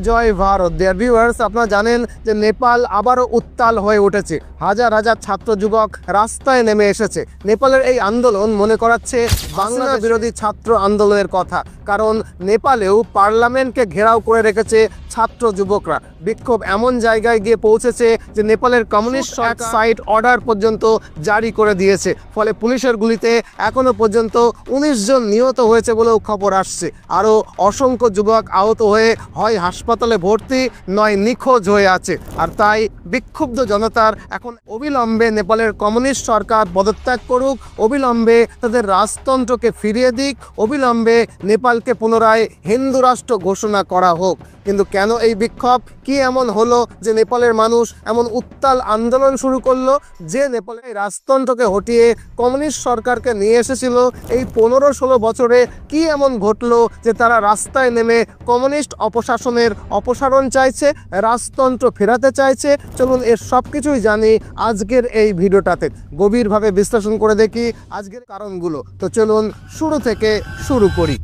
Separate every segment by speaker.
Speaker 1: জয় Bharat. Dear viewers, আপনারা জানেন যে নেপাল আবারও উত্তাল হয়ে উঠেছে। হাজার হাজার ছাত্র যুবক রাস্তায় নেমে এসেছে। নেপালের এই আন্দোলন মনে করাচ্ছে বাংলা বিরোধী ছাত্র আন্দোলনের কথা, কারণ নেপালেও পার্লামেন্টকে ঘেরাও করে রেখেছে ছাত্র যুবকরা। বিক্ষোভ এমন জায়গায় গিয়ে পৌঁছেছে যে নেপালের কমিউনিস্ট সাইট অর্ডার পর্যন্ত জারি করে দিয়েছে। ফলে পুলিশের গুলিতে এখনো পর্যন্ত 19 জন নিহত হয়েছে বলেও খবর আসছে। আরও অসংখ্য যুবক আহত হয়ে হয় হাসপাতালে ভর্তি, নয় নিখোঁজ হয়ে আছে। আর তাই বিক্ষুব্ধ জনতার এখন অবিলম্বে নেপালের কমিউনিস্ট সরকার পদত্যাগ করুক, অবিলম্বে তাদের রাজতন্ত্রকে ফিরিয়ে দিক, অবিলম্বে নেপালকে পুনরায় হিন্দু রাষ্ট্র ঘোষণা করা হোক। কিন্তু কেন এই বিক্ষোভ? কি এমন হলো যে নেপালের মানুষ এমন উত্তাল আন্দোলন শুরু করলো? যে নেপালের রাজতন্ত্রকে হটিয়ে কমিউনিস্ট সরকারকে নিয়ে এসেছিল, এই 15-16 বছরে কি এমন ঘটলো যে তারা রাস্তায় নেমে কমিউনিস্ট অপশাসনের অপসারণ চাইছে, রাজতন্ত্র ফেরাতে চাইছে? চলুন এর সব কিছুই জানি আজকের এই ভিডিওটাতে। গভীরভাবে বিশ্লেষণ করে দেখি আজকের কারণগুলো। তো চলুন শুরু থেকে শুরু করি।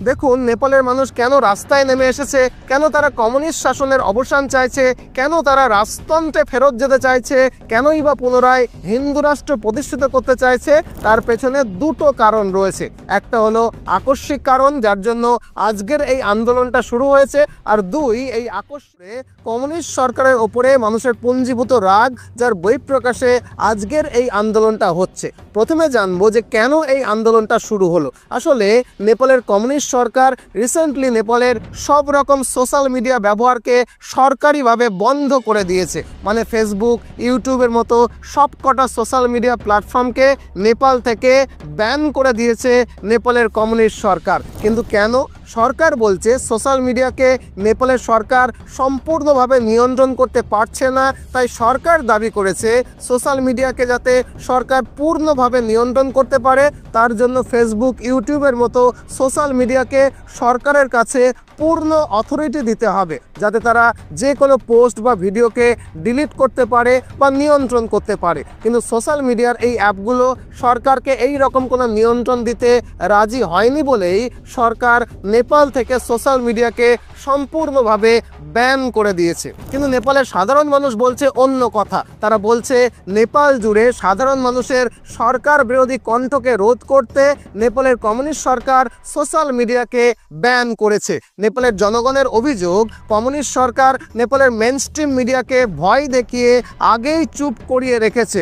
Speaker 1: দেখুন, নেপালের মানুষ কেন রাস্তায় নেমে এসেছে, কেন তারা কমিউনিস্ট শাসনের অবসান চাইছে, কেন তারা রাজতন্ত্রে ফেরত যেতে চাইছে, কেনই বা পুনরায় হিন্দু রাষ্ট্র প্রতিষ্ঠিত করতে চাইছে, তার পেছনে দুটো কারণ রয়েছে। একটা হলো আকস্মিক কারণ, যার জন্য আজকের এই আন্দোলনটা শুরু হয়েছে, আর দুই, এই আকস্মিক কমিউনিস্ট সরকারের ওপরে মানুষের পুঞ্জীভূত রাগ, যার বহিঃপ্রকাশে আজকের এই আন্দোলনটা হচ্ছে। প্রথমে জানবো যে কেন এই আন্দোলনটা শুরু হলো। আসলে নেপালের কমিউনিস্ট সরকার রিসেন্টলি নেপালের সব রকম সোশ্যাল মিডিয়া ব্যবহারকে সরকারিভাবে বন্ধ করে দিয়েছে। মানে ফেসবুক, ইউটিউবের মতো সবকটা সোশ্যাল মিডিয়া প্ল্যাটফর্মকে নেপাল থেকে ব্যান করে দিয়েছে নেপালের কমিউনিস্ট সরকার। কিন্তু কেন? সরকার বলছে সোশ্যাল মিডিয়াকে নেপালের সরকার সম্পূর্ণভাবে নিয়ন্ত্রণ করতে পারছে না, তাই সরকার দাবি করেছে সোশ্যাল মিডিয়াকে যাতে সরকার পূর্ণভাবে নিয়ন্ত্রণ করতে পারে, তার জন্য ফেসবুক, ইউটিউবের মতো সোশ্যাল মিডিয়াকে সরকারের কাছে পূর্ণ অথরিটি দিতে হবে, যাতে তারা যে কোনো পোস্ট বা ভিডিওকে ডিলিট করতে পারে বা নিয়ন্ত্রণ করতে পারে। কিন্তু সোশ্যাল মিডিয়ার এই অ্যাপগুলো সরকারকে এই রকম কোনো নিয়ন্ত্রণ দিতে রাজি হয়নি বলেই সরকার নেপাল থেকে সোশ্যাল মিডিয়াকে সম্পূর্ণভাবে ব্যান করে দিয়েছে। কিন্তু নেপালের সাধারণ মানুষ বলছে অন্য কথা। তারা বলছে নেপাল জুড়ে সাধারণ মানুষের সরকার বিরোধী কণ্ঠকে রোধ করতে নেপালের কমিউনিস্ট সরকার সোশ্যাল মিডিয়াকে ব্যান করেছে। নেপালের জনগণের অভিযোগ, কমিউনিস্ট সরকার নেপালের মেইনস্ট্রিম মিডিয়াকে ভয় দেখিয়ে আগেই চুপ করিয়ে রেখেছে।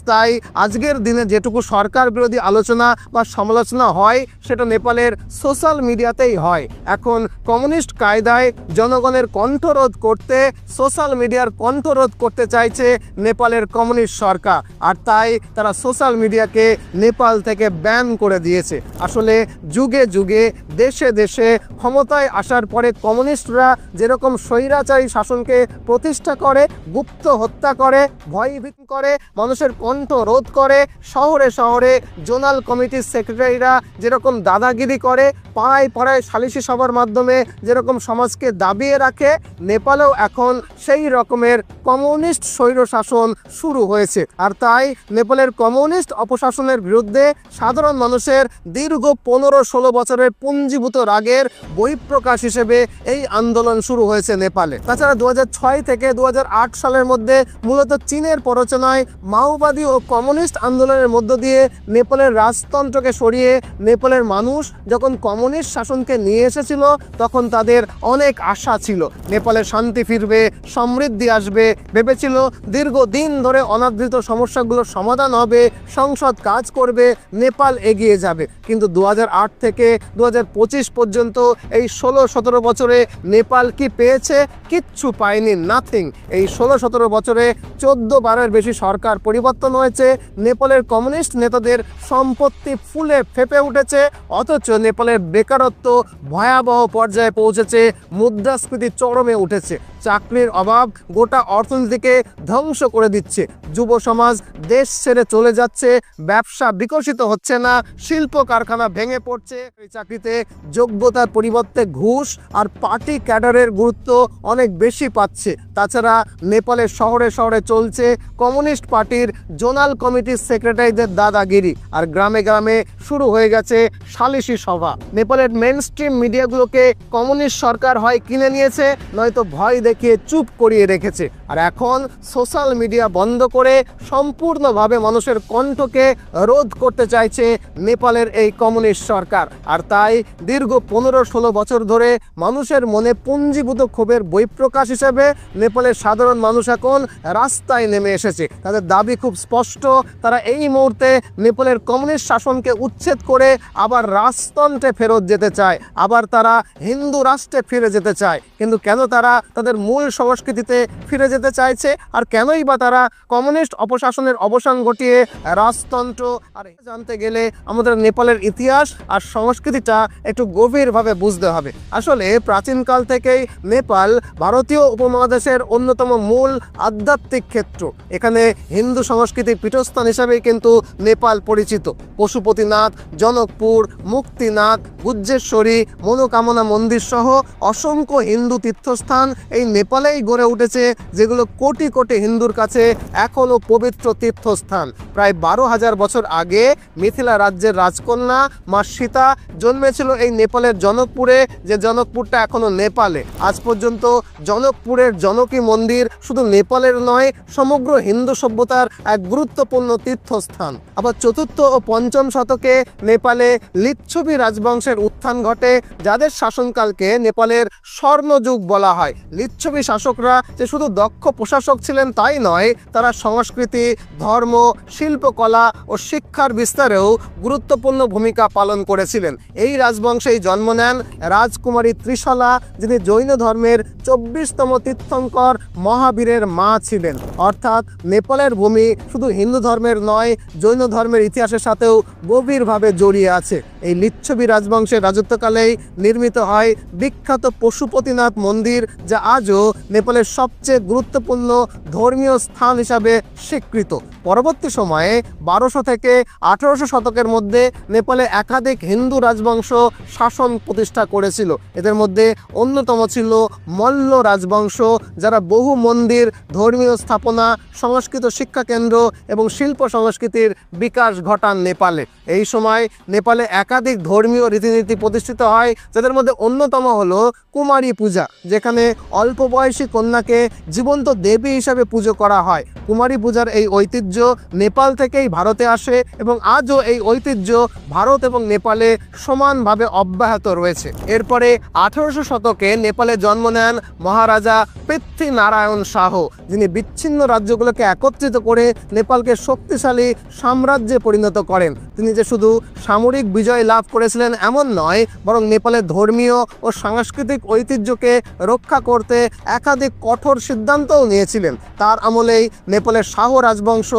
Speaker 1: তাই আজকের দিনে যেটুকু সরকার বিরোধী আলোচনা বা সমালোচনা হয়, সেটা নেপালের সোশ্যাল মিডিয়াতেই হয়। এখন কমিউনিস্ট কায়দায় জনগণের কণ্ঠরোধ করতে, সোশ্যাল মিডিয়ার কণ্ঠরোধ করতে চাইছে নেপালের কমিউনিস্ট সরকার, আর তাই তারা সোশ্যাল মিডিয়াকে নেপাল থেকে ব্যান করে দিয়েছে। আসলে যুগে যুগে দেশে দেশে ক্ষমতায় আসার পরে কমিউনিস্টরা যেরকম স্বৈরাচারী শাসনকে প্রতিষ্ঠা করে, গুপ্ত হত্যা করে, ভয়ভীত করে, মানুষের কণ্ঠ রোধ করে, শহরে শহরে জোনাল কমিটির সেক্রেটারিরা যেরকম দাদাগিরি করে, পাড়ায় পাড়ায় সালিশি সভার মাধ্যমে যেরকম সমাজকে দাবিয়ে রাখে, নেপালেও এখন সেই রকমের কমিউনিস্ট স্বৈর শাসন শুরু হয়েছে। আর তাই নেপালের কমিউনিস্ট অপশাসনের বিরুদ্ধে সাধারণ মানুষের দীর্ঘ 15-16 বছরের পুঞ্জীভূত রাগের বহিঃপ্রকাশ হিসেবে এই আন্দোলন শুরু হয়েছে নেপালে। তাছাড়া 2006 থেকে 2008 সালের মধ্যে মূলত চীনের প্ররোচনায় মাওবাদী ও কমিউনিস্ট আন্দোলনের মধ্য দিয়ে নেপালের রাজতন্ত্রকে সরিয়ে নেপালের মানুষ যখন কমিউনিস্ট শাসনকে নিয়ে এসেছিল, তখন তাদের অনেক আশা ছিল নেপালে শান্তি ফিরবে, সমৃদ্ধি আসবে। ভেবেছিল দীর্ঘদিন ধরে অনাদৃত সমস্যাগুলোর সমাধান হবে, সংসদ কাজ করবে, নেপাল এগিয়ে যাবে। কিন্তু 2008 থেকে 2025 পর্যন্ত এই 16-17 বছরে নেপাল কি পেয়েছে? কিচ্ছু পায়নি, নাথিং। এই 16-17 বছরে 14 বারের বেশি সরকার পরিবর্তন হয়েছে, নেপালের কমিউনিস্ট নেতাদের সম্পত্তি ফুলে ফেপে উঠেছে, অথচ নেপালের বেকারত্ব ভয়াবহ পর্যায়ে পৌঁছেছে, মুদ্রাস্ফীতি চরমে উঠেছে, চাকরির অভাব গোটা অর্থনীতিকে ধ্বংস করে দিচ্ছে, যুব সমাজ দেশ ছেড়ে চলে যাচ্ছে, ব্যবসা বিকশিত হচ্ছে না, শিল্প কারখানা ভেঙে পড়ছে, চাকরিতে যোগ্যতার পরিবর্তে ঘুষ আর পার্টি ক্যাডারের গুরুত্ব অনেক বেশি পাচ্ছে। তাছাড়া নেপালের শহরে শহরে চলছে কমিউনিস্ট পার্টির জোনাল কমিটির সেক্রেটারিদের দাদাগিরি, আর গ্রামে গ্রামে শুরু হয়ে গেছে সালিশি সভা। নেপালের মেইন স্ট্রিম মিডিয়াগুলোকে কমিউনিস্ট সরকার হয় কিনে নিয়েছে, নয়তো ভয় দেখিয়ে চুপ করিয়ে রেখেছে। আর এখন সোশ্যাল মিডিয়া বন্ধ করে সম্পূর্ণভাবে মানুষের কণ্ঠকে রোধ করতে চাইছে নেপালের এই কমিউনিস্ট সরকার। আর তাই দীর্ঘ 15-16 বছর ধরে মানুষের মনে পুঞ্জীভূত ক্ষোভের বহিঃপ্রকাশ হিসেবে নেপালের সাধারণ মানুষ এখন রাস্তায় নেমে এসেছে। তাদের দাবি খুব স্পষ্ট, তারা এই মুহূর্তে নেপালের কমিউনিস্ট শাসনকে উচ্ছেদ করে আবার রাজতন্ত্রে ফেরত যেতে চায়, আবার তারা হিন্দু রাষ্ট্রে ফিরে যেতে চায়। কিন্তু কেন তারা তাদের মূল সংস্কৃতিতে ফিরে যেতে চাইছে, আর কেনই বা তারা কমিউনিস্ট অপশাসনের অবসান ঘটিয়ে রাজতন্ত্র, আর জানতে গেলে আমাদের নেপালের ইতিহাস আর সংস্কৃতিটা একটু গভীরভাবে বুঝতে হবে। আসলে প্রাচীনকাল থেকেই নেপাল ভারতীয় উপমহাদেশের অন্যতম মূল আধ্যাত্মিক ক্ষেত্র। এখানে হিন্দু সংস্কৃতির পীঠস্থান হিসাবেই কিন্তু নেপাল পরিচিত। পশুপতিনাথ, জনকপুর, মুক্তিনাথ, গুজ্জেশ্বরী, মনোকামনা মন্দির সহ অসংখ্য হিন্দু তীর্থস্থান এই নেপালেই গড়ে উঠেছে, যেগুলো কোটি কোটি হিন্দুর কাছে এখনও পবিত্র তীর্থস্থান। প্রায় 12,000 বছর আগে মিথিলা রাজ্যের রাজকন্যা মা সীতা জন্মেছিল এই নেপালের জনকপুরে, যে জনকপুরটা এখনো নেপালে। আজ পর্যন্ত জনকপুরের জনকী মন্দির শুধু নেপালের নয়, সমগ্র হিন্দু সভ্যতার এক গুরুত্বপূর্ণ তীর্থস্থান। আবার 4th ও 5ম শতকে নেপালে লিচ্ছবি রাজবংশের উত্থান ঘটে, যাদের শাসনকালকে নেপালের স্বর্ণযুগ বলা হয়। লিচ্ছবি শাসকরা যে শুধু দক্ষ প্রশাসক ছিলেন তাই নয়, তারা সংস্কৃতি, ধর্ম, শিল্পকলা ও শিক্ষার বিস্তারেও গুরুত্বপূর্ণ ভূমিকা পালন করেছিলেন। এই রাজবংশেই জন্ম নেন রাজকুমারী ত্রিশলা, যিনি জৈন ধর্মের 24তম তীর্থঙ্কর মহাবীরের মা ছিলেন। অর্থাৎ নেপালের ভূমি শুধু হিন্দু ধর্মের নয়, জৈন ধর্মের ইতিহাসের সাথেও গভীরভাবে জড়িয়ে আছে। এই লিচ্ছবি রাজবংশের রাজত্বকালেই নির্মিত হয় বিখ্যাত পশুপতিনাথ মন্দির, যা আজও নেপালের সবচেয়ে গুরুত্বপূর্ণ ধর্মীয় স্থান হিসাবে স্বীকৃত। পরবর্তী সময়ে 1200 থেকে 1800 শতকের মধ্যে নেপালে একাধিক হিন্দু রাজবংশ শাসন প্রতিষ্ঠা করেছিল। এদের মধ্যে অন্যতম ছিল মল্ল রাজবংশ, যারা বহু মন্দির, ধর্মীয় স্থাপনা, সংস্কৃত শিক্ষা কেন্দ্র এবং শিল্প সংস্কৃতির বিকাশ ঘটান নেপালে। এই সময় নেপালে একাধিক ধর্মীয় রীতিনীতি প্রতিষ্ঠিত হয়, যাদের মধ্যে অন্যতম হলো কুমারী পূজা, যেখানে অল্প বয়সী কন্যাকে জীবন্ত দেবী হিসাবে পুজো করা হয়। কুমারী পূজার এই ঐতিহ্য নেপাল থেকেই ভারতে আসে এবং আজও এই ঐতিহ্য ভারত এবং নেপালে সমানভাবে অব্যাহত রয়েছে। এরপরে 1800 শতকে নেপালে জন্ম নেন মহারাজা পৃথ্বীনারায়ণ শাহ, যিনি বিচ্ছিন্ন রাজ্যগুলোকে একত্রিত করে নেপালকে শক্তিশালী সাম্রাজ্যে পরিণত করেন। তিনি যে শুধু সামরিক বিজয় লাভ করেছিলেন এমন নয়, বরং নেপালের ধর্মীয় ও সাংস্কৃতিক ঐতিহ্যকে রক্ষা করতে একাধিক কঠোর সিদ্ধান্তও নিয়েছিলেন। তার আমলেই নেপালের শাহ রাজবংশ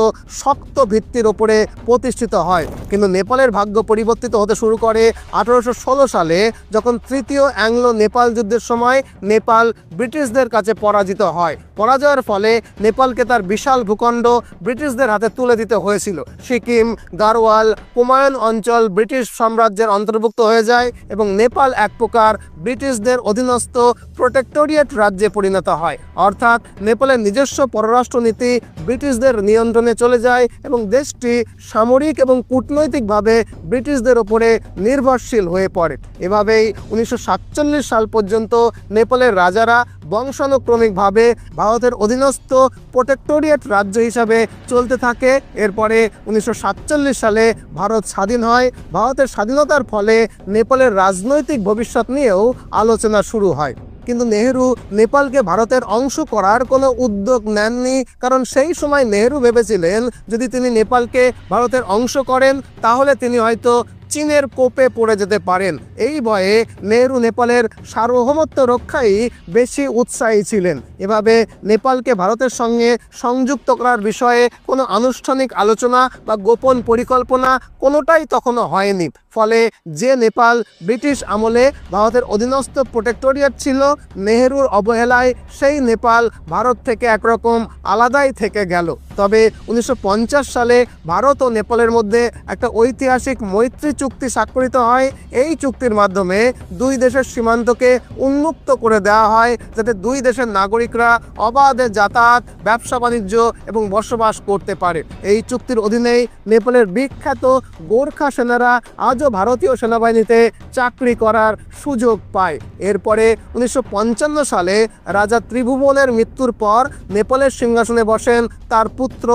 Speaker 1: শক্ত ভিত্তির ওপরে প্রতিষ্ঠিত হয়। কিন্তু নেপালের ভাগ্য পরিবর্তিত হতে শুরু করে 1816 সালে, যখন তৃতীয় অ্যাংলো নেপাল যুদ্ধের সময় নেপাল ব্রিটিশদের কাছে পরাজিত হয়। পরাজয়ের ফলে নেপালকে তার বিশাল ভূখণ্ড ব্রিটিশদের হাতে তুলে দিতে হয়েছিল। সিকিম, গারোয়াল, কুমায়ুন অঞ্চল ব্রিটিশ সাম্রাজ্যের অন্তর্ভুক্ত হয়ে যায় এবং নেপাল এক প্রকার ব্রিটিশদের অধীনস্থ প্রোটেক্টোরিয়েট রাজ্যে পরিণত হয়। অর্থাৎ নেপালের নিজস্ব পররাষ্ট্রনীতি ব্রিটিশদের নিয়ন্ত্রণে চলে যায় এবং দেশটি সামরিক এবং কূটনৈতিকভাবে ব্রিটিশদের ওপরে নির্ভরশীল হয়ে পড়ে। এভাবেই 1947 সাল পর্যন্ত নেপালের রাজারা বংশানুক্রমিকভাবে ভারতের অধীনস্থ প্রোটেক্টোরিয়েট রাজ্য হিসাবে চলতে থাকে। এরপরে 1947 সালে ভারত স্বাধীন হয়। ভারতের স্বাধীনতার ফলে নেপালের রাজনৈতিক ভবিষ্যৎ নিয়েও আলোচনা শুরু হয়। কিন্তু নেহেরু নেপালকে ভারতের অংশ করার কোনো উদ্যোগ নেননি, কারণ সেই সময় নেহেরু ভেবেছিলেন যদি তিনি নেপালকে ভারতের অংশ করেন তাহলে তিনি হয়তো চীনের কোপে পড়ে যেতে পারেন। এই ভয়ে নেহেরু নেপালের সার্বভৌমত্ব রক্ষায় বেশি উৎসাহী ছিলেন। এভাবে নেপালকে ভারতের সঙ্গে সংযুক্ত করার বিষয়ে কোনো আনুষ্ঠানিক আলোচনা বা গোপন পরিকল্পনা কোনোটাই তখনও হয়নি। ফলে যে নেপাল ব্রিটিশ আমলে ভারতের অধীনস্থ প্রোটেক্টোরিয়েট ছিল, নেহেরুর অবহেলায় সেই নেপাল ভারত থেকে একরকম আলাদাই থেকে গেল। তবে 1950 সালে ভারত ও নেপালের মধ্যে একটা ঐতিহাসিক মৈত্রী চুক্তি স্বাক্ষরিত হয়। এই চুক্তির মাধ্যমে দুই দেশের সীমান্তকে উন্মুক্ত করে দেওয়া হয়, যাতে দুই দেশের নাগরিকরা অবাধে যাতায়াত, ব্যবসা বাণিজ্য এবং বসবাস করতে পারে। এই চুক্তির অধীনেই নেপালের বিখ্যাত গোর্খা সেনারা আজও ভারতীয় সেনাবাহিনীতে চাকরি করার সুযোগ পায়। এরপরে 1955 সালে রাজা ত্রিভুবনের মৃত্যুর পর নেপালের সিংহাসনে বসেন তার পুত্র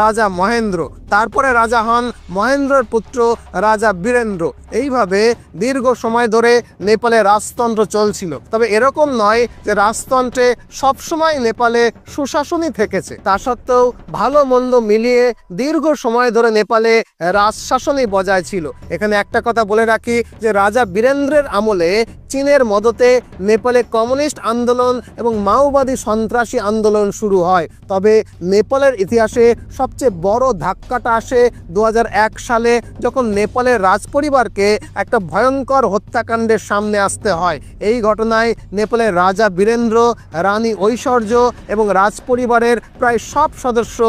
Speaker 1: রাজা মহেন্দ্র। তারপরে রাজা হন মহেন্দ্রের পুত্র রাজা বীরেন্দ্র। এইভাবে দীর্ঘ সময় ধরে নেপালে রাজতন্ত্র চলছিল। তবে এরকম নয় যে রাজতন্ত্রে সবসময় নেপালে সুশাসনই থেকেছে। তা সত্ত্বেও ভালো মন্দ মিলিয়ে দীর্ঘ সময় ধরে নেপালে রাজশাসনই বজায় ছিল। এখানে একটা কথা বলে রাখি যে রাজা বীরেন্দ্রের আমলে চীনের মদতে নেপালে কমিউনিস্ট আন্দোলন এবং মাওবাদী সন্ত্রাসী আন্দোলন শুরু হয়। তবে নেপালের ইতিহাসে সবচেয়ে বড় ধাক্কাটা আসে 2001 সালে, যখন নেপালের রাজপরিবারকে একটা ভয়ঙ্কর হত্যাকাণ্ডের সামনে আসতে হয়। এই ঘটনায় নেপালের রাজা বীরেন্দ্র, রানী ঐশ্বর্য এবং রাজপরিবারের প্রায় সব সদস্য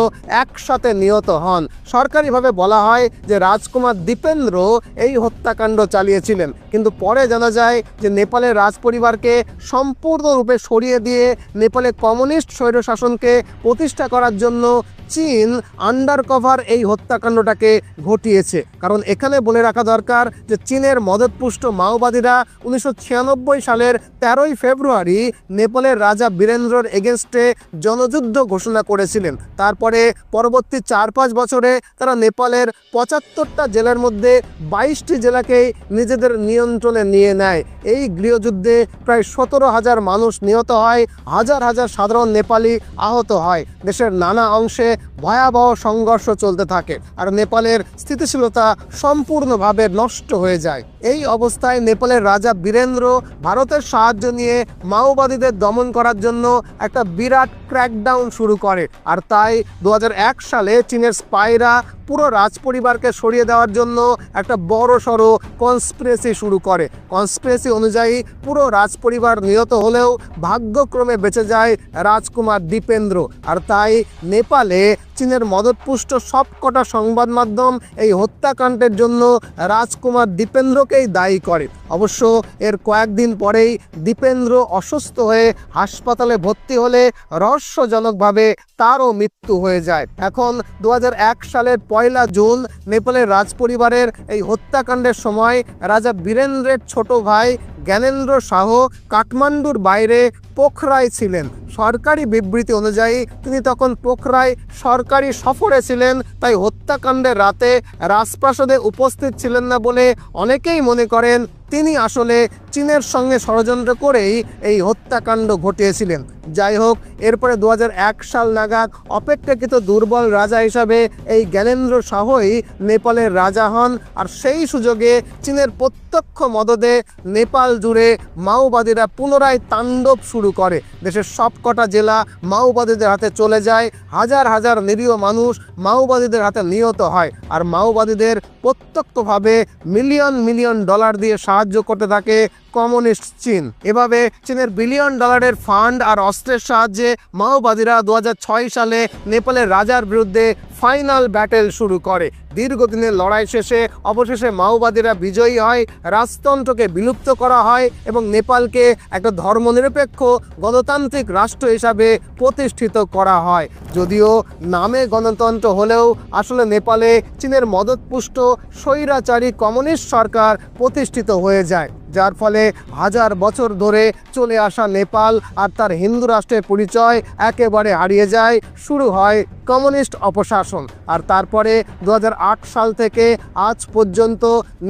Speaker 1: একসাথে নিহত হন। সরকারিভাবে বলা হয় যে রাজকুমার দীপেন্দ্র এই হত্যাকাণ্ড চালিয়েছিলেন, কিন্তু পরে জানা যায় যে নেপালের রাজপরিবারকে সম্পূর্ণরূপে সরিয়ে দিয়ে নেপালে কমিউনিস্ট স্বৈরশাসনকে প্রতিষ্ঠা করার জন্য চীন আন্ডারকভার এই হত্যাকাণ্ডটাকে ঘটিয়েছে। কারণ এখানে বলে রাখা দরকার যে চীনের মদতপুষ্ট মাওবাদীরা 1996 সালের 13ই ফেব্রুয়ারি নেপালের রাজা বীরেন্দ্রর এগেনস্টে জনযুদ্ধ ঘোষণা করেছিলেন। তারপরে পরবর্তী 4-5 বছরে তারা নেপালের 75টা জেলার মধ্যে 22টি জেলাকেই নিজেদের নিয়ন্ত্রণে নিয়ে নেয়। এই গৃহযুদ্ধে প্রায় 17,000 মানুষ নিহত হয়, হাজার হাজার সাধারণ নেপালি আহত হয়। দেশের নানা অংশে ভয়াবহ সংঘর্ষ চলতে থাকে আর নেপালের স্থিতিশীলতা সম্পূর্ণভাবে নষ্ট হয়ে যায়। এই অবস্থায় নেপালের রাজা বীরেন্দ্র ভারতের সাহায্য নিয়ে মাওবাদীদের দমন করার জন্য একটা বিরাট ক্র্যাকডাউন শুরু করে। আর তাই 2001 সালে চীনের স্পাইরা পুরো রাজপরিবারকে সরিয়ে দেওয়ার জন্য একটা বড় সড়ো কনস্পিরেসি শুরু করে। কনস্পিরেসি অনুযায়ী পুরো রাজপরিবার নিহত হলেও ভাগ্যক্রমে বেঁচে যায় রাজকুমার দীপেন্দ্র। আর তাই নেপালে চীনের মদতপুষ্ট সবকটা সংবাদ মাধ্যম এই হত্যাকাণ্ডের জন্য রাজকুমার দীপেন্দ্রকেই দায়ী করে। অবশ্য এর কয়েকদিন পরেই দীপেন্দ্র অসুস্থ হয়ে হাসপাতালে ভর্তি হলে রহস্যজনকভাবে তারও মৃত্যু হয়ে যায়। এখন 2001 সালের 1 জুন নেপালের রাজপরিবারের এই হত্যাকাণ্ডের সময় রাজা বীরেন্দ্রের ছোট ভাই জ্ঞানেন্দ্র শাহ কাঠমান্ডুর বাইরে পোখরায় ছিলেন। সরকারি বিবৃতি অনুযায়ী তিনি তখন পোখরায় সরকারি সফরে ছিলেন, তাই হত্যাকাণ্ডের রাতে রাজপ্রাসাদে উপস্থিত ছিলেন না বলে অনেকেই মনে করেন তিনি আসলে চীনের সঙ্গে ষড়যন্ত্র করেই এই হত্যাকাণ্ড ঘটিয়েছিলেন। যাই হোক, এরপরে 2001 সাল নাগাদ অপেক্ষাকৃত দুর্বল রাজা হিসাবে এই জ্ঞানেন্দ্র শাহই নেপালের রাজা হন। আর সেই সুযোগে চীনের প্রত্যক্ষ মদদে নেপাল জুড়ে মাওবাদীরা পুনরায় তাণ্ডব শুরু করে। দেশের সবকটা জেলা মাওবাদীদের হাতে চলে যায়, হাজার হাজার নিরীহ মানুষ মাওবাদীদের হাতে নিহত হয়। আর মাওবাদীদের প্রত্যক্ষভাবে মিলিয়ন মিলিয়ন ডলার দিয়ে সাহায্য করতে থাকে কমিউনিস্ট চীন। এভাবে চীনের বিলিয়ন ডলারের ফান্ড আর অস্ত্রের সাহায্যে মাওবাদীরা 2006 সালে নেপালের রাজার বিরুদ্ধে ফাইনাল ব্যাটেল শুরু করে। দীর্ঘদিনের লড়াই শেষে অবশেষে মাওবাদীরা বিজয়ী হয়, রাজতন্ত্রকে বিলুপ্ত করা হয় এবং নেপালকে একটা ধর্মনিরপেক্ষ গণতান্ত্রিক রাষ্ট্র হিসাবে প্রতিষ্ঠিত করা হয়। যদিও নামে গণতন্ত্র হলেও আসলে নেপালে চীনের মদতপুষ্ট স্বৈরাচারী কমিউনিস্ট সরকার প্রতিষ্ঠিত হয়ে যায়, যার ফলে হাজার বছর ধরে চলে আসা নেপাল আর তার হিন্দু রাষ্ট্রের পরিচয় একেবারে হারিয়ে যায়। শুরু হয় কমিউনিস্ট অপশাসন। আর তারপরে 2008 সাল থেকে আজ পর্যন্ত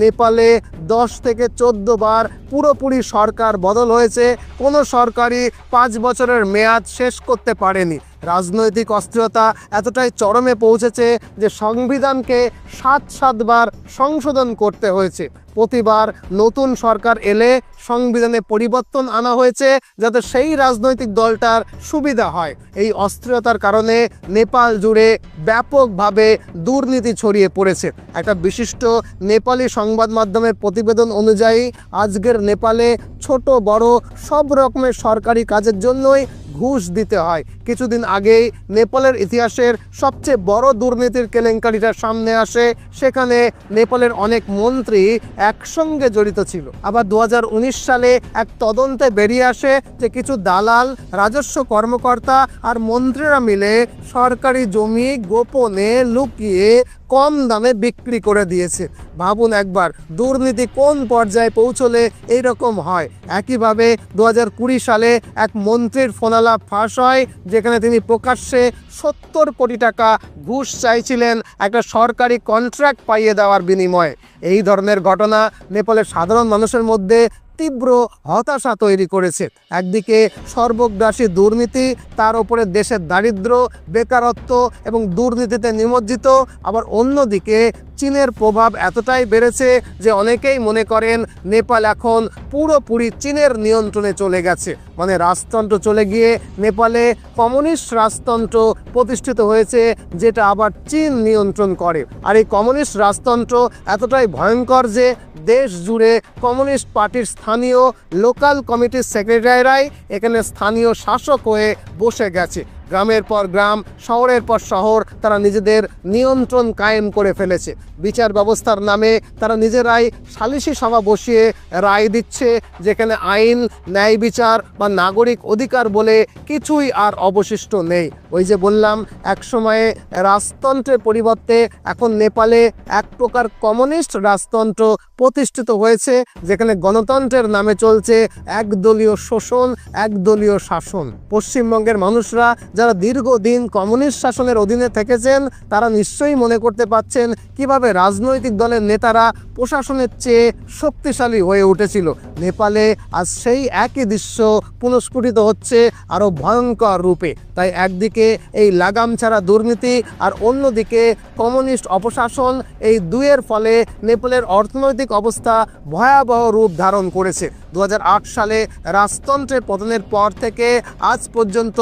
Speaker 1: নেপালে 10 থেকে 14 বার পুরোপুরি সরকার বদল হয়েছে। কোনো সরকারই 5 বছরের মেয়াদ শেষ করতে পারেনি। রাজনৈতিক অস্থিরতা এতটাই চরমে পৌঁছেছে যে সংবিধানকে 7 বার সংশোধন করতে হয়েছে। প্রতিবার নতুন সরকার এলে সংবিধানে পরিবর্তন আনা হয়েছে যাতে সেই রাজনৈতিক দলটার সুবিধা হয়। এই অস্থিরতার কারণে নেপাল জুড়ে ব্যাপকভাবে দুর্নীতি ছড়িয়ে পড়েছে। একটা বিশিষ্ট নেপালি সংবাদ মাধ্যমের প্রতিবেদন অনুযায়ী আজকের নেপালে ছোট বড় সব রকমের সরকারি কাজের জন্যই ঘুষ দিতে হয়। কিছুদিন আগেই নেপালের ইতিহাসের সবচেয়ে বড় দুর্নীতির কেলেঙ্কারিটা সামনে আসে। সেখানে নেপালের অনেক মন্ত্রী একসঙ্গে জড়িত ছিল। আবার 2019 সালে এক তদন্তে বেরিয়ে আসে যে কিছু দালাল, রাজস্ব কর্মকর্তা আর মন্ত্রীরা মিলে সরকারি জমি গোপনে লুকিয়ে কম দামে বিক্রি করে দিয়েছে। ভাবুন একবার, দুর্নীতি কোন পর্যায়ে পৌঁছলে এইরকম হয়। একইভাবে 2020 সালে এক মন্ত্রীর ফোনালাপ ফাঁস হয়, যেখানে তিনি প্রকাশ্যে 70 কোটি টাকা ঘুষ চাইছিলেন একটা সরকারি কন্ট্রাক্ট পাইয়ে দেওয়ার বিনিময়ে। এই ধরনের ঘটনা নেপালের সাধারণ মানুষের মধ্যে তীব্র হতাশা তৈরি করেছে। একদিকে সর্বগ্রাসী দুর্নীতি, তার উপরে দেশের দারিদ্র্য, বেকারত্ব এবং দুর্নীতিতে নিমজ্জিত। আবার অন্যদিকে চীনের প্রভাব এতটাই বেড়েছে যে অনেকেই মনে করেন নেপাল এখন পুরোপুরি চীনের নিয়ন্ত্রণে চলে গেছে। মানে রাজতন্ত্র চলে গিয়ে নেপালে কমিউনিস্ট রাজতন্ত্র প্রতিষ্ঠিত হয়েছে, যেটা আবার চীন নিয়ন্ত্রণ করে। আর এই কমিউনিস্ট রাজতন্ত্র এতটাই ভয়ঙ্কর যে দেশ জুড়ে কমিউনিস্ট পার্টির স্থানীয় লোকাল কমিটির সেক্রেটারিরাই এখানে স্থানীয় শাসক হয়ে বসে গেছে। গ্রামের পর গ্রাম, শহরের পর শহর তারা নিজেদের নিয়ন্ত্রণ কায়েম করে ফেলেছে। বিচার ব্যবস্থার নামে তারা নিজেরাই সালিশি সভা বসিয়ে রায় দিচ্ছে, যেখানে আইন, ন্যায় বিচার বা নাগরিক অধিকার বলে কিছুই আর অবশিষ্ট নেই। ওই যে বললাম, একসময়ে রাজতন্ত্রের পরিবর্তে এখন নেপালে এক প্রকার কমিউনিস্ট রাজতন্ত্র প্রতিষ্ঠিত হয়েছে, যেখানে গণতন্ত্রের নামে চলছে একদলীয় শোষণ, একদলীয় শাসন। পশ্চিমবঙ্গের মানুষরা যারা দীর্ঘদিন কমিউনিস্ট শাসনের অধীনে থেকেছেন, তারা নিশ্চয়ই মনে করতে পারছেন কিভাবে রাজনৈতিক দলের নেতারা প্রশাসনের চেয়ে শক্তিশালী হয়ে উঠেছিল। নেপালে আজ সেই একই দৃশ্য পুনঃস্ফুটিত হচ্ছে আরও ভয়ঙ্কর রূপে। তাই একদিকে এই লাগাম ছাড়া দুর্নীতি আর অন্যদিকে কমিউনিস্ট অপশাসন, এই দুয়ের ফলে নেপালের অর্থনৈতিক অবস্থা ভয়াবহ রূপ ধারণ করেছে। 2008 সালে রাজতন্ত্রের পতনের পর থেকে আজ পর্যন্ত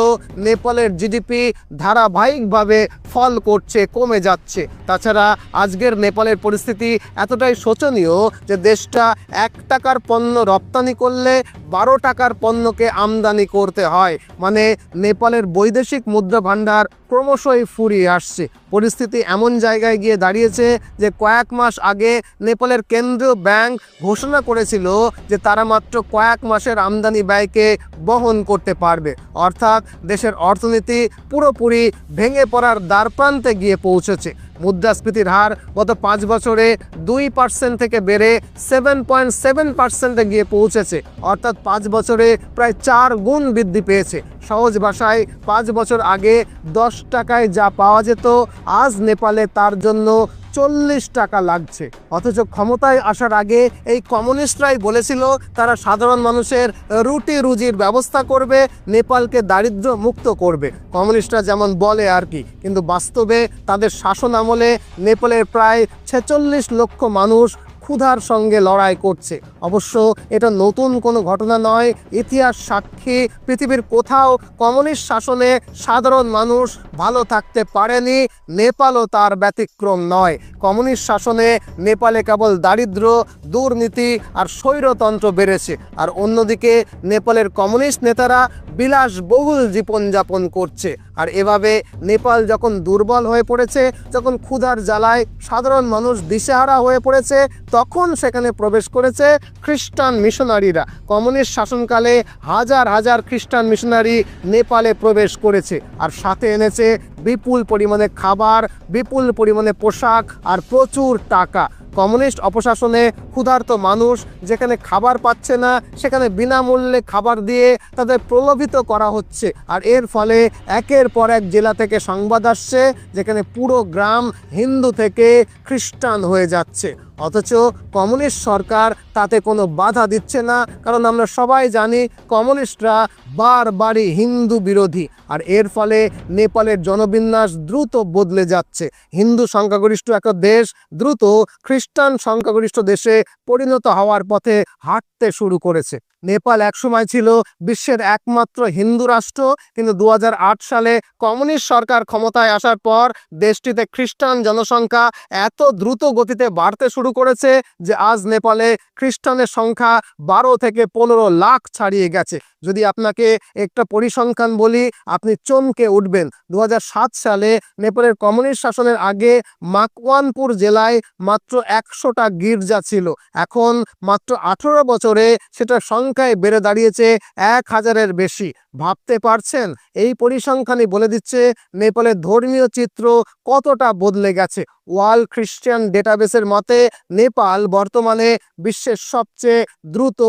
Speaker 1: নেপালের জিডিপি ধারাবাহিকভাবে ফল করছে, কমে যাচ্ছে। তাছাড়া আজকের নেপালের পরিস্থিতি এতটাই শোচনীয় যে দেশটা 1 টাকার পণ্য রপ্তানি করলে 12 টাকার পণ্যকে আমদানি করতে হয়। মানে নেপালের বৈদেশিক মুদ্রা ভাণ্ডার ক্রমশই ফুরিয়ে আসছে। পরিস্থিতি এমন জায়গায় গিয়ে দাঁড়িয়েছে যে কয়েক মাস আগে নেপালের কেন্দ্রীয় ব্যাংক ঘোষণা করেছিল যে তারা মাত্র কয়েক মাসের আমদানি ব্যয়কে বহন করতে পারবে। অর্থাৎ দেশের অর্থনীতি পুরোপুরি ভেঙে পড়ার দ্বারপ্রান্তে গিয়ে পৌঁছেছে। মুদ্রাস্ফীতির হার গত 5 বছরে 2% থেকে বেড়ে 7.7% গিয়ে পৌঁছেছে। অর্থাৎ 5 বছরে প্রায় 4 গুণ বৃদ্ধি পেয়েছে। সহজ ভাষায় 5 বছর আগে 10 টাকায় যা পাওয়া যেত, আজ নেপালে তার জন্য 40 টাকা লাগছে। অথচ ক্ষমতায় আসার আগে এই কমিউনিস্টরাই বলেছিল তারা সাধারণ মানুষের রুটি রুজির ব্যবস্থা করবে, নেপালকে দারিদ্র্য মুক্ত করবে। কমিউনিস্টরা যেমন বলে আর কি, কিন্তু বাস্তবে তাদের শাসন আমলে নেপালের প্রায় 46 লক্ষ মানুষ ক্ষুধার সঙ্গে লড়াই করছে। অবশ্য এটা নতুন কোনো ঘটনা নয়, ইতিহাস সাক্ষী পৃথিবীর কোথাও কমিউনিস্ট শাসনে সাধারণ মানুষ ভালো থাকতে পারেনি, নেপালও তার ব্যতিক্রম নয়। কমিউনিস্ট শাসনে নেপালে কেবল দারিদ্র্য, দুর্নীতি আর স্বৈরতন্ত্র বেড়েছে, আর অন্যদিকে নেপালের কমিউনিস্ট নেতারা বিলাসবহুল জীবনযাপন করছে। আর এভাবে নেপাল যখন দুর্বল হয়ে পড়েছে, যখন ক্ষুধার জ্বালায় সাধারণ মানুষ দিশেহারা হয়ে পড়েছে, তখন সেখানে প্রবেশ করেছে খ্রিস্টান মিশনারিরা। কমিউনিস্ট শাসনকালে হাজার হাজার খ্রিস্টান মিশনারি নেপালে প্রবেশ করেছে, আর সাথে এনেছে বিপুল পরিমাণে খাবার, বিপুল পরিমাণে পোশাক আর প্রচুর টাকা। কমিউনিস্ট অপশাসনে ক্ষুধার্ত মানুষ যেখানে খাবার পাচ্ছে না, সেখানে বিনামূল্যে খাবার দিয়ে তাদের প্রলোভিত করা হচ্ছে। আর এর ফলে একের পর এক জেলা থেকে সংবাদ আসছে যেখানে পুরো গ্রাম হিন্দু থেকে খ্রিস্টান হয়ে যাচ্ছে। অথচ কমিউনিস্ট সরকার তাতে কোনো বাধা দিচ্ছে না, কারণ আমরা সবাই জানি কমিউনিস্টরা বারবারই হিন্দু বিরোধী। আর এর ফলে নেপালের বিন্যাস দ্রুত বদলে যাচ্ছে। হিন্দু সংখ্যাগরিষ্ঠ একটা দেশ দ্রুত খ্রিস্টান সংখ্যাগরিষ্ঠ দেশে পরিণত হওয়ার পথে হাঁটতে শুরু করেছে। নেপাল একসময় ছিল বিশ্বের একমাত্র হিন্দু রাষ্ট্র, কিন্তু 2008 সালে কমিউনিস্ট সরকার ক্ষমতায় আসার পর দেশটিতে খ্রিস্টান জনসংখ্যা এত দ্রুত গতিতে বাড়তে শুরু করেছে যে আজ নেপালে খ্রিস্টানের সংখ্যা 12 থেকে 15 লাখ ছাড়িয়ে গেছে। যদি আপনাকে একটা পরিসংখ্যান বলি, আপনি চমকে উঠবেন। 2007 সালে নেপালের কমিউনিস্ট শাসনের আগে মাকওয়ানপুর জেলায় মাত্র 100টা গির্জা ছিল। এখন মাত্র 18 বছরে সেটার সংখ্যায় বেড়ে দাঁড়িয়েছে 1000-এর বেশি। ভাবতে পারছেন? এই পরিসংখ্যানই বলে দিচ্ছে নেপালের ধর্মীয় চিত্র কতটা বদলে গেছে। ওয়ার্ল্ড খ্রিস্টান ডেটাবেসের মতে নেপাল বর্তমানে বিশ্বের সবচেয়ে দ্রুত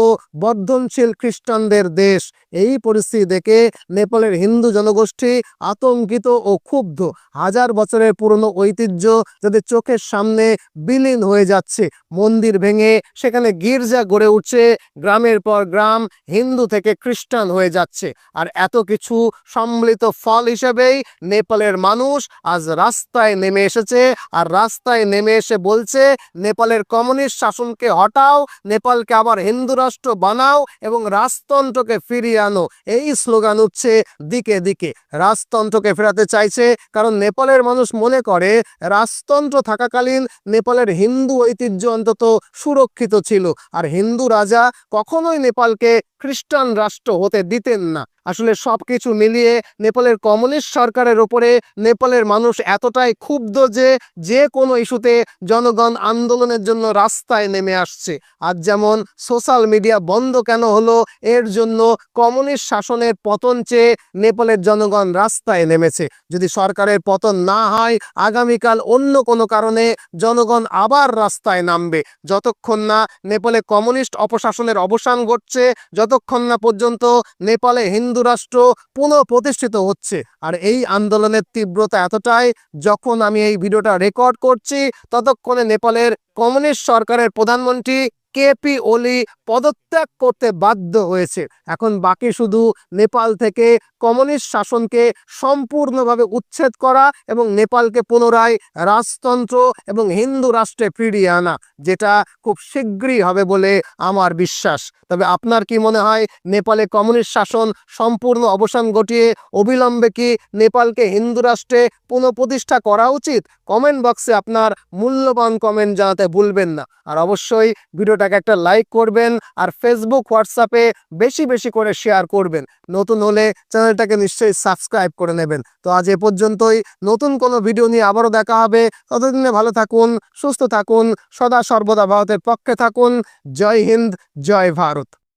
Speaker 1: বর্ধনশীল খ্রিস্টানদের দেশ। এই পরিস্থিতি দেখে নেপালের হিন্দু জনগোষ্ঠী আতঙ্কিত ও ক্ষুব্ধ। হাজার বছরের পুরনো ঐতিহ্য যাদের চোখের সামনে বিলীন হয়ে যাচ্ছে। মন্দির ভেঙে সেখানে গির্জা গড়ে উঠছে, গ্রামের পর গ্রাম হিন্দু থেকে খ্রিস্টান হয়ে যাচ্ছে। আর এত কিছু সম্মিলিত ফল হিসেবেই নেপালের মানুষ আজ রাস্তায় নেমে এসেছে। আর রাস্তায় নেমে এসে বলছে, নেপালের কমিউনিস্ট শাসনকে হটাও, নেপালকে আবার হিন্দু রাষ্ট্র বানাও এবং রাজতন্ত্রকে ফিরিয়ে আনো। এই স্লোগান উঠছে দিকে দিকে। রাজতন্ত্রকে ফেরাতে চাইছে কারণ নেপালের মানুষ মনে করে রাজতন্ত্র থাকাকালীন নেপালের হিন্দু ঐতিহ্য অন্তত সুরক্ষিত ছিল, আর হিন্দু রাজা কখনোই নেপালকে খ্রিস্টান রাষ্ট্র হতে দিতেন না। আসলে সবকিছু মিলিয়ে নেপালের কমিউনিস্ট সরকারের ওপরে নেপালের মানুষ এতটাই ক্ষুব্ধ যে যে কোনো ইস্যুতে জনগণ আন্দোলনের জন্য রাস্তায় নেমে আসছে। আজ যেমন সোশ্যাল মিডিয়া বন্ধ কেন হলো, এর জন্য কমিউনিস্ট শাসনের পতন চেয়ে নেপালের জনগণ রাস্তায় নেমেছে। যদি সরকারের পতন না হয়, আগামীকাল অন্য কোনো কারণে জনগণ আবার রাস্তায় নামবে। যতক্ষণ না নেপালে কমিউনিস্ট অপশাসনের অবসান ঘটছে, যতক্ষণ না পর্যন্ত নেপালে হিন্দু রাষ্ট্র পুনঃপ্রতিষ্ঠিত হচ্ছে। আর এই আন্দোলনের তীব্রতা এতটাই, যখন আমি এই ভিডিওটা রেকর্ড করছি ততক্ষণে নেপালের কমিউনিস্ট সরকারের প্রধানমন্ত্রী কেপি ওলি পদত্যাগ করতে বাধ্য হয়েছে। এখন বাকি শুধু নেপাল থেকে কমিউনিস্ট শাসনকে সম্পূর্ণভাবে উচ্ছেদ করা এবং নেপালকে পুনরায় রাজতন্ত্র এবং হিন্দু রাষ্ট্রে ফিরিয়ে আনা, যেটা খুব শীঘ্রই হবে বলে আমার বিশ্বাস। তবে আপনার কি মনে হয়, নেপালে কমিউনিস্ট শাসন সম্পূর্ণ অবসান ঘটিয়ে অবিলম্বে কি নেপালকে হিন্দু রাষ্ট্রে পুনঃপ্রতিষ্ঠা করা উচিত? কমেন্ট বক্সে আপনার মূল্যবান কমেন্ট জানাতে ভুলবেন না। আর অবশ্যই ভিডিওটাকে একটা লাইক করবেন আর ফেসবুক হোয়াটসঅ্যাপে বেশি বেশি করে শেয়ার করবেন। নতুন হলে চ্যানেলটাকে নিশ্চয়ই সাবস্ক্রাইব করে নেবেন। তো আজ এ পর্যন্তই। নতুন কোনো ভিডিও নিয়ে আবারও দেখা হবে। ততদিনে ভালো থাকুন, সুস্থ থাকুন, সদা সর্বদা ভারতের পক্ষে থাকুন। জয় হিন্দ, জয় ভারত।